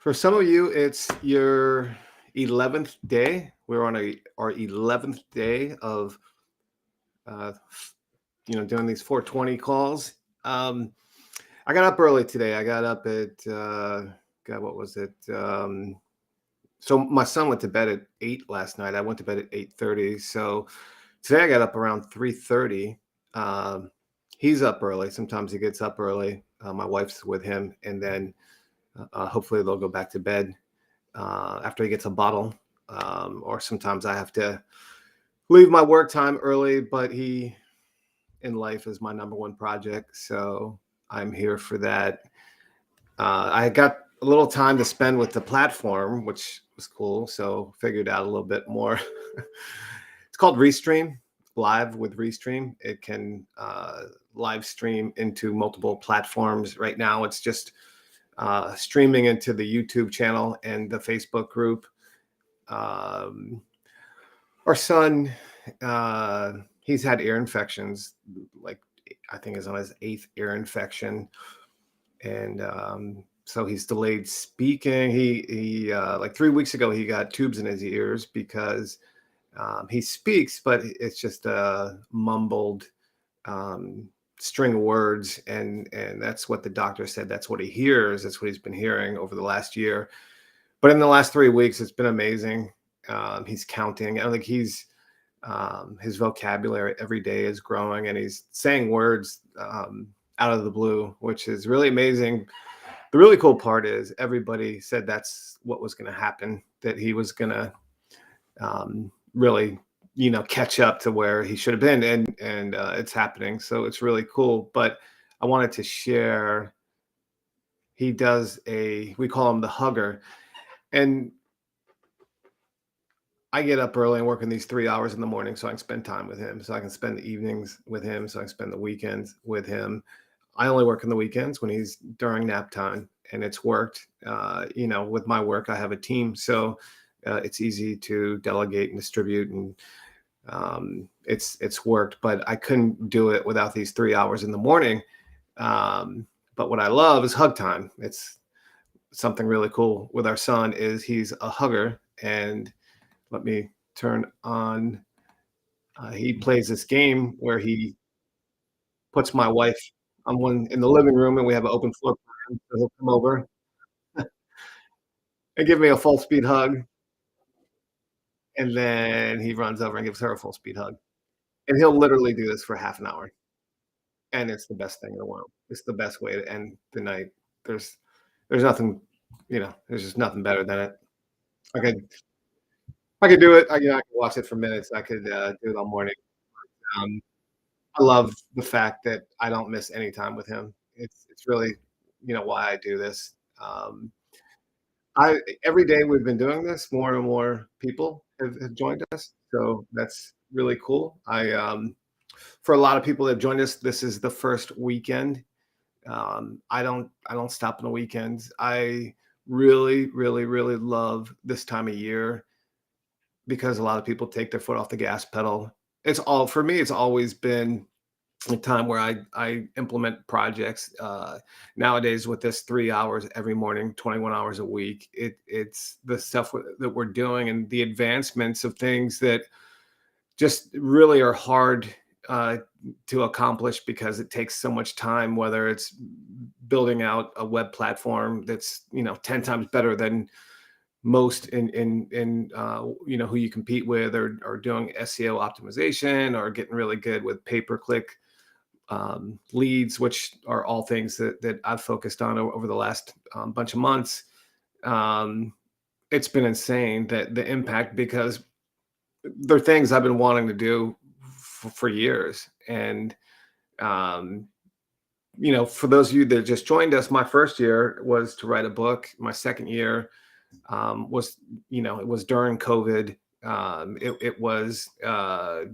For some of you, it's your 11th day. We're on our 11th day of, uh, doing these 420 calls. Um, I got up early today. I got up at, God, what was it? So my son went to bed at 8 last night. I went to bed at 8:30. So today I got up around 3:30. Um, he's up early. Sometimes he gets up early. My wife's with him, and then hopefully they'll go back to bed after he gets a bottle. Or sometimes I have to leave my work time early, but he in life is my number one project. So I'm here for that. I got a little time to spend with the platform, which was cool. So figured out a little bit more. It's called Restream, live with Restream. It can live stream into multiple platforms. Right now, it's just streaming into the YouTube channel and the Facebook group. Um, our son, he's had ear infections. Like I think is on his eighth ear infection, and so he's delayed speaking. He like 3 weeks ago he got tubes in his ears because he speaks, but it's just a mumbled um, string of words, and that's what the doctor said. That's what he hears. That's what he's been hearing over the last year. But in the last 3 weeks, it's been amazing. He's counting. I think his vocabulary every day is growing, and he's saying words out of the blue, which is really amazing. The really cool part is everybody said that's what was going to happen, that he was going to really, catch up to where he should have been, and it's happening. So it's really cool. But I wanted to share. He does we call him the hugger, and I get up early and work in these 3 hours in the morning so I can spend time with him, so I can spend the evenings with him, so I can spend the weekends with him. I only work on the weekends when he's during nap time, and it's worked. With my work, I have a team, so it's easy to delegate and distribute, and it's worked. But I couldn't do it without these 3 hours in the morning. But what I love is hug time. It's something really cool with our son is he's a hugger, and let me turn on. He plays this game where he puts my wife on one in the living room, and we have an open floor plan. So he'll come over and give me a full speed hug, and then he runs over and gives her a full speed hug. And he'll literally do this for half an hour, and it's the best thing in the world. It's the best way to end the night. There's there's nothing, there's just nothing better than it. I could I could do it. I could watch it for minutes. I could do it all morning. Um, I love the fact that I don't miss any time with him. It's really, why I do this. I Every day we've been doing this, more and more people have joined us. So that's really cool. For a lot of people that have joined us, this is the first weekend. I don't stop on the weekends. I really, really, really love this time of year because a lot of people take their foot off the gas pedal. It's all for me. It's always been a time where I implement projects. Nowadays, with this 3 hours every morning, 21 hours a week, it's the stuff that we're doing and the advancements of things that just really are hard uh, to accomplish because it takes so much time. Whether it's building out a web platform that's 10 times better than most in who you compete with, or doing SEO optimization, or getting really good with pay per click leads, which are all things that I've focused on over the last bunch of months. Um, it's been insane that the impact, because they're things I've been wanting to do for years. And um, for those of you that just joined us, my first year was to write a book. My second year was, it was during COVID. It was a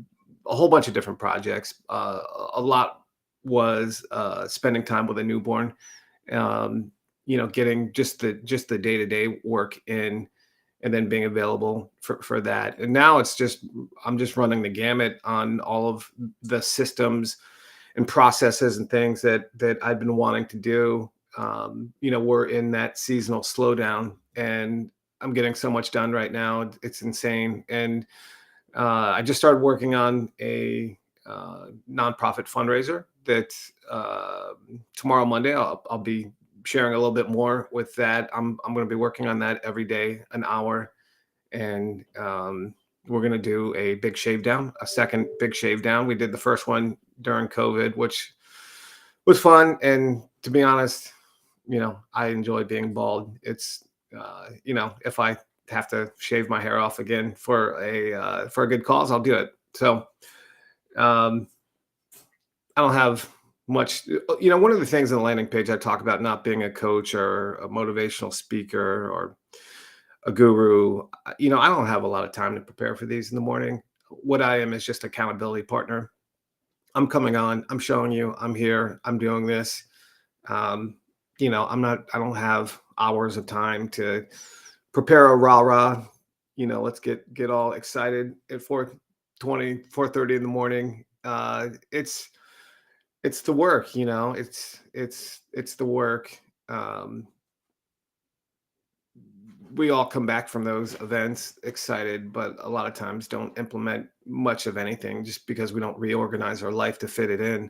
whole bunch of different projects. A lot was spending time with a newborn, um, getting just the day-to-day work in, and then being available for that. And now it's just, I'm just running the gamut on all of the systems and processes and things that I've been wanting to do. we're in that seasonal slowdown, and I'm getting so much done right now. It's insane. And I just started working on a nonprofit fundraiser that tomorrow, Monday, I'll be sharing a little bit more with that. I'm going to be working on that every day, an hour, and we're going to do a big shave down, a second big shave down. We did the first one during COVID, which was fun. And to be honest, I enjoy being bald. It's, if I have to shave my hair off again for a good cause, I'll do it. So um, I don't have much. One of the things on the landing page I talk about not being a coach or a motivational speaker or a guru. I don't have a lot of time to prepare for these in the morning. What I am is just accountability partner. I'm coming on. I'm showing you. I'm here. I'm doing this. Um, I'm not. I don't have hours of time to prepare a rah rah. Let's get all excited at 4:30 in the morning. It's the work. It's the work. Um, we all come back from those events excited, but a lot of times don't implement much of anything just because we don't reorganize our life to fit it in.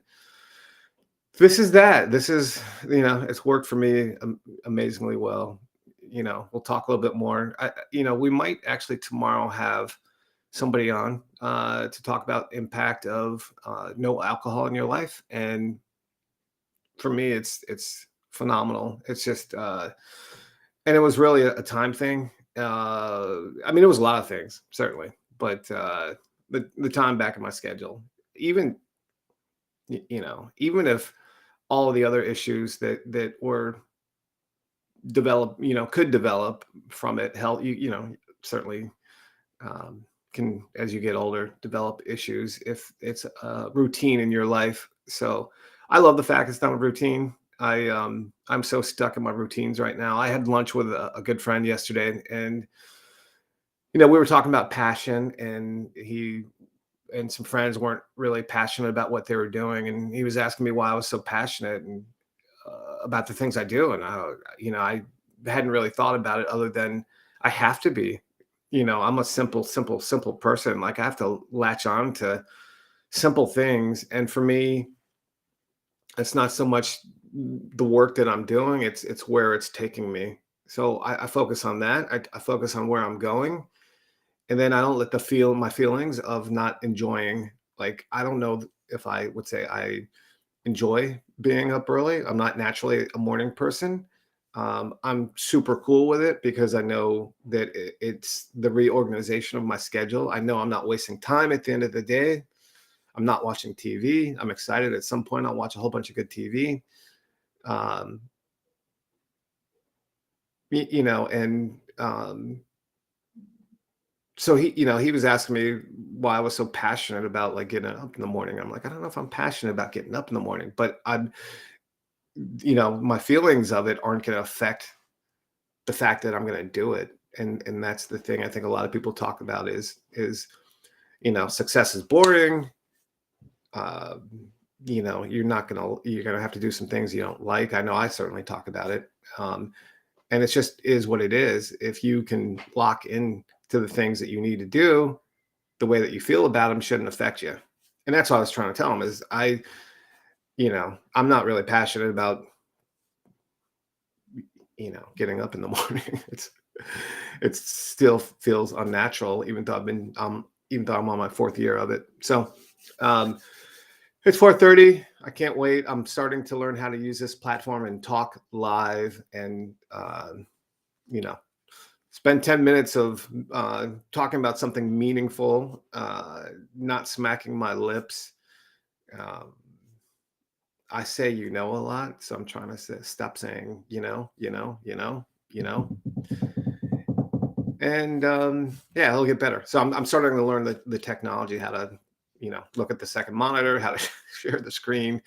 This is that. This is, it's worked for me amazingly well. We'll talk a little bit more. We might actually tomorrow have somebody on to talk about impact of no alcohol in your life. And for me, it's phenomenal. It's just, and it was really a time thing. I mean, it was a lot of things, certainly, but the time back in my schedule, even, even if all of the other issues that were developed, could develop from it, health, certainly um, can, as you get older, develop issues if it's a routine in your life. So I love the fact it's not a routine. I'm so stuck in my routines right now. I had lunch with a good friend yesterday, and we were talking about passion, and he and some friends weren't really passionate about what they were doing, and he was asking me why I was so passionate and about the things I do, and I hadn't really thought about it other than I have to be. I'm a simple person. Like I have to latch on to simple things, and for me, it's not so much the work that I'm doing; it's where it's taking me. So I focus on that. I focus on where I'm going, and then I don't let my feelings of not enjoying. Like I don't know if I would say I enjoy being up early. I'm not naturally a morning person. I'm super cool with it because I know that it's the reorganization of my schedule. I know I'm not wasting time at the end of the day. I'm not watching TV. I'm excited at some point I'll watch a whole bunch of good TV. Um, and so he was asking me why I was so passionate about like getting up in the morning. I'm like, I don't know if I'm passionate about getting up in the morning, but my feelings of it aren't going to affect the fact that I'm going to do it. And that's the thing I think a lot of people talk about is success is boring. Uh, you're gonna have to do some things you don't like. I know I certainly talk about it. And it's just is what it is. If you can lock in to the things that you need to do, the way that you feel about them shouldn't affect you. And that's what I was trying to tell him is I'm not really passionate about getting up in the morning. It still feels unnatural, even though I'm on my fourth year of it. So um, it's 4:30. I can't wait. I'm starting to learn how to use this platform and talk live, and you know, spend 10 minutes of talking about something meaningful, not smacking my lips. Um, I say a lot, so I'm trying to stop saying you know. And yeah, it'll get better. So I'm starting to learn the technology, how to look at the second monitor, how to share the screen.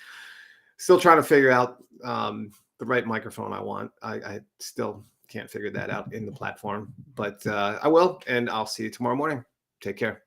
Still trying to figure out the right microphone I want. I still can't figure that out in the platform, but I will, and I'll see you tomorrow morning. Take care.